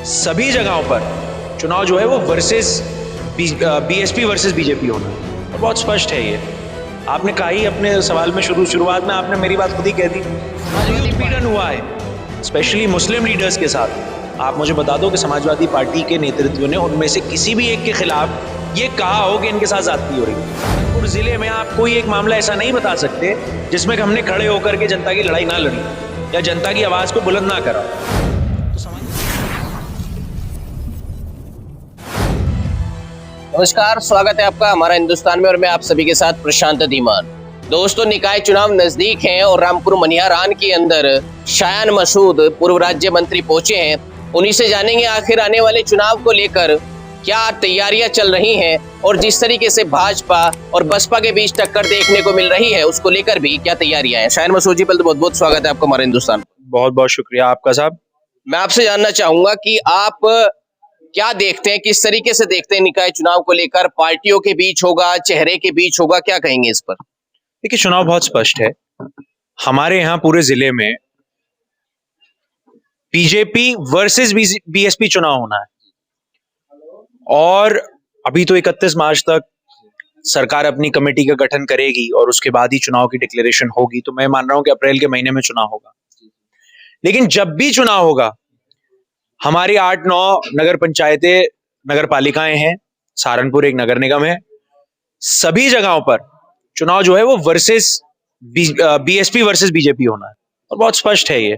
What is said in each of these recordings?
सभी जगहों पर चुनाव जो है वो वर्सेस बीएसपी वर्सेस बीजेपी होना और बहुत स्पष्ट है ये। आपने कहा ही अपने सवाल में शुरुआत में आपने मेरी बात खुद ही कह दी। उत्पीड़न हुआ है स्पेशली मुस्लिम लीडर्स के साथ। आप मुझे बता दो कि समाजवादी पार्टी के नेतृत्व ने उनमें से किसी भी एक के खिलाफ ये कहा हो कि इनके साथ ज्यादती हो रही है। कानपुर जिले में आप कोई एक मामला ऐसा नहीं बता सकते जिसमें हमने खड़े होकर के जनता की लड़ाई ना लड़ी या जनता की आवाज को बुलंद ना करा। नमस्कार, स्वागत है आपका हमारा हिंदुस्तान में और मैं आप सभी के साथ प्रशांत धीमान। दोस्तों, निकाय चुनाव नजदीक हैं और रामपुर मनिहारान के अंदर शायान मसूद पूर्व राज्य मंत्री पहुंचे हैं। उन्हीं से जानेंगे आखिर आने वाले चुनाव को लेकर क्या तैयारियां चल रही हैं और जिस तरीके से भाजपा और बसपा के बीच टक्कर देखने को मिल रही है उसको लेकर भी क्या तैयारियां हैं। शायान मसूद जी, पहले तो बहुत बहुत स्वागत है आपका हमारे हिंदुस्तान। बहुत बहुत शुक्रिया आपका साहब। मैं आपसे जानना चाहूंगा कि आप क्या देखते हैं, किस तरीके से देखते हैं निकाय चुनाव को लेकर? पार्टियों के बीच होगा, चेहरे के बीच होगा, क्या कहेंगे इस पर? देखिए, चुनाव बहुत स्पष्ट है। हमारे यहाँ पूरे जिले में बीजेपी वर्सेस बीएसपी चुनाव होना है और अभी तो 31 मार्च तक सरकार अपनी कमेटी का गठन करेगी और उसके बाद ही चुनाव की डिक्लेरेशन होगी। तो मैं मान रहा हूं कि अप्रैल के महीने में चुनाव होगा। लेकिन जब भी चुनाव होगा, हमारी 8-9 नगर पंचायतें, नगर पालिकाएं हैं, सहारनपुर एक नगर निगम है। सभी जगहों पर चुनाव जो है वो वर्सेस बीएसपी वर्सेस बीजेपी होना है और बहुत स्पष्ट है ये।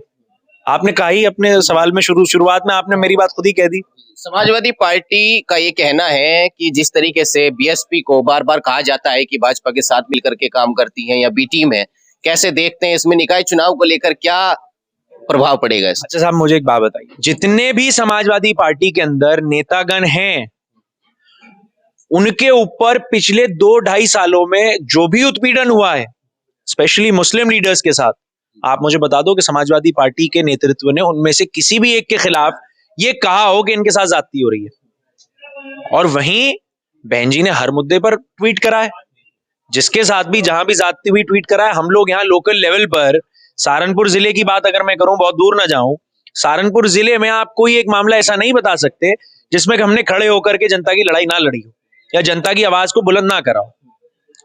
आपने कहा ही अपने सवाल में शुरुआत में आपने मेरी बात खुद ही कह दी। समाजवादी पार्टी का ये कहना है कि जिस तरीके से बीएसपी को बार बार कहा जाता है कि भाजपा के साथ मिलकर के काम करती है या बी टीम है, कैसे देखते हैं इसमें निकाय चुनाव को लेकर क्या प्रभाव पड़ेगा? अच्छा साहब, मुझे एक बात बताइए, जितने भी समाजवादी पार्टी के अंदर नेतागण हैं उनके ऊपर पिछले 2-2.5 सालों में जो भी उत्पीड़न हुआ है स्पेशली मुस्लिम लीडर्स के साथ, आप मुझे बता दो कि समाजवादी पार्टी के नेतृत्व ने उनमें से किसी भी एक के खिलाफ ये कहा हो कि इनके साथ ज्यादती हो रही है। और वहीं बहन जी ने हर मुद्दे पर ट्वीट करा है, जिसके साथ भी जहां भी ज्यादती हुई ट्वीट करा है। हम लोग यहाँ लोकल लेवल पर सहारनपुर जिले की बात अगर मैं करूं, बहुत दूर ना जाऊं, सहारनपुर जिले में आप कोई एक मामला ऐसा नहीं बता सकते जिसमें हमने खड़े होकर के जनता की लड़ाई ना लड़ी हो या जनता की आवाज को बुलंद ना करा हो।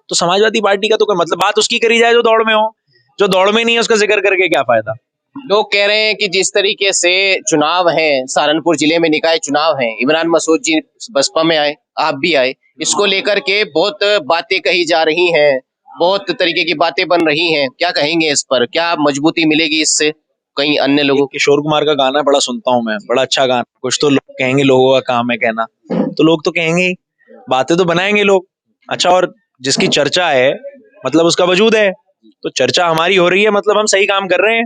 तो समाजवादी पार्टी का तो कोई मतलब, बात उसकी करी जाए जो दौड़ में हो, जो दौड़ में नहीं है उसका जिक्र करके क्या फायदा। लोग कह रहे हैं कि जिस तरीके से चुनाव है, सहारनपुर जिले में निकाय चुनाव है, इमरान मसूद जी बसपा में आए, आप भी आए, इसको लेकर के बहुत बातें कही जा रही हैं, बहुत तरीके की बातें बन रही हैं, क्या कहेंगे इस पर? क्या मजबूती मिलेगी इससे कई अन्य लोगों? किशोर कुमार का गाना बड़ा सुनता हूं मैं, बड़ा अच्छा गाना। कुछ तो लोग कहेंगे लोगों का काम है कहना, तो लोग तो कहेंगे ही, बातें तो बनाएंगे लोग। अच्छा, और जिसकी चर्चा है मतलब उसका वजूद है, तो चर्चा हमारी हो रही है मतलब हम सही काम कर रहे हैं।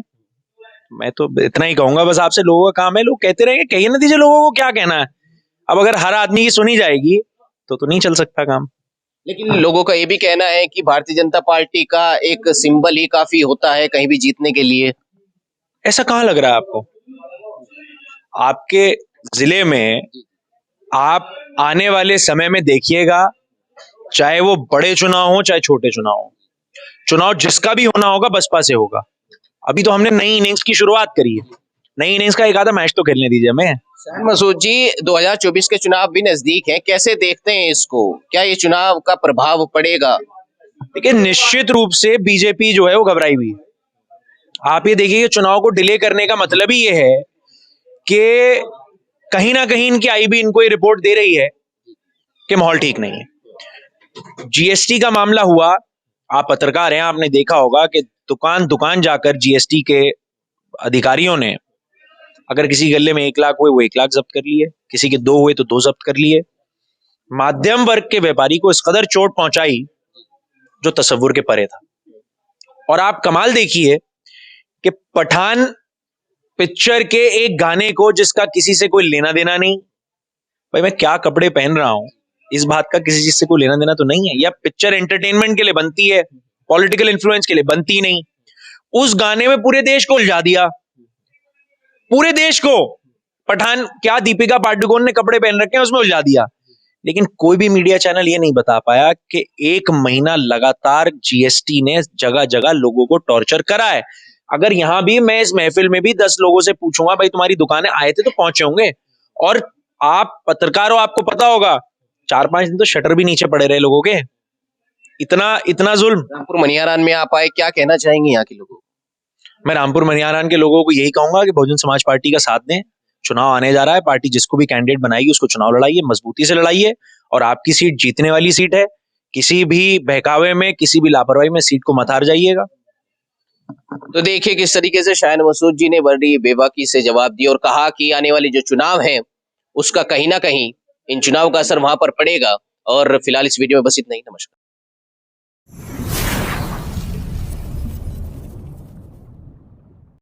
मैं तो इतना ही कहूंगा बस आपसे, लोगों का काम है, लोग कहते रहेंगे, कहिए ना दीजिए लोगों को क्या कहना है। अब अगर हर आदमी की सुनी जाएगी तो नहीं चल सकता काम। लेकिन लोगों का ये भी कहना है कि भारतीय जनता पार्टी का एक सिंबल ही काफी होता है कहीं भी जीतने के लिए। ऐसा कहाँ लग रहा है आपको? आपके जिले में आप आने वाले समय में देखिएगा, चाहे वो बड़े चुनाव हो चाहे छोटे चुनाव हो, चुनाव जिसका भी होना होगा बसपा से होगा। अभी तो हमने नई इनिंग्स की शुरुआत करी है, नई इनिंग्स का एक आधा मैच तो खेलने दीजिए हमें। मसूद जी, 2024 के चुनाव भी नजदीक हैं, कैसे देखते हैं इसको? क्या ये चुनाव का प्रभाव पड़ेगा? देखिए, निश्चित रूप से बीजेपी जो है वो घबराई हुई है। आप ये देखिए, चुनाव को डिले करने का मतलब ही ये है कि कहीं ना कहीं इनकी आईबी इनको ये रिपोर्ट दे रही है कि माहौल ठीक नहीं है। जीएसटी का मामला हुआ, आप पत्रकार हैं, आपने देखा होगा कि दुकान दुकान जाकर जीएसटी के अधिकारियों ने, अगर किसी गले में 1 लाख हुए वो 1 लाख जब्त कर लिए, किसी के 2 हुए तो 2 जब्त कर लिए। माध्यम वर्ग के व्यापारी को इस कदर चोट पहुंचाई जो तसव्वुर के परे था। और आप कमाल देखिए कि पठान पिक्चर के एक गाने को, जिसका किसी से कोई लेना देना नहीं, भाई मैं क्या कपड़े पहन रहा हूं इस बात का किसी चीज से कोई लेना देना तो नहीं है, या पिक्चर एंटरटेनमेंट के लिए बनती है, पॉलिटिकल इन्फ्लुएंस के लिए बनती नहीं, उस गाने में पूरे देश को उलझा दिया, पूरे देश को। पठान क्या दीपिका पादुकोण ने कपड़े पहन रखे हैं उसमें उलझा दिया। लेकिन कोई भी मीडिया चैनल ये नहीं बता पाया कि 1 महीना लगातार जीएसटी ने जगह जगह लोगों को टॉर्चर करा है। अगर यहां भी मैं इस महफिल में भी 10 लोगों से पूछूंगा भाई तुम्हारी दुकानें आए थे तो पहुंचे होंगे, और आप पत्रकार हो, आपको पता होगा 4-5 दिन तो शटर भी नीचे पड़े रहे लोगों के। इतना इतना जुल्म। रामपुर मनिहारान में आप आए, क्या कहना चाहेंगे यहाँ के लोगों को? मैं रामपुर मनिहारान के लोगों को यही कहूंगा कि बहुजन समाज पार्टी का साथ दें। चुनाव आने जा रहा है, पार्टी जिसको भी कैंडिडेट बनाएगी उसको चुनाव लड़ाइए, मजबूती से लड़ाइए, और आपकी सीट जीतने वाली सीट है। किसी भी बहकावे में, किसी भी लापरवाही में सीट को मत हार जाइएगा। तो देखिए किस तरीके से शायान मसूद जी ने बड़ी बेबाकी से जवाब दिया और कहा कि आने वाली जो चुनाव है उसका कहीं ना कहीं इन चुनाव का असर वहां पर पड़ेगा। और फिलहाल इस वीडियो में बस इतना ही। नमस्कार।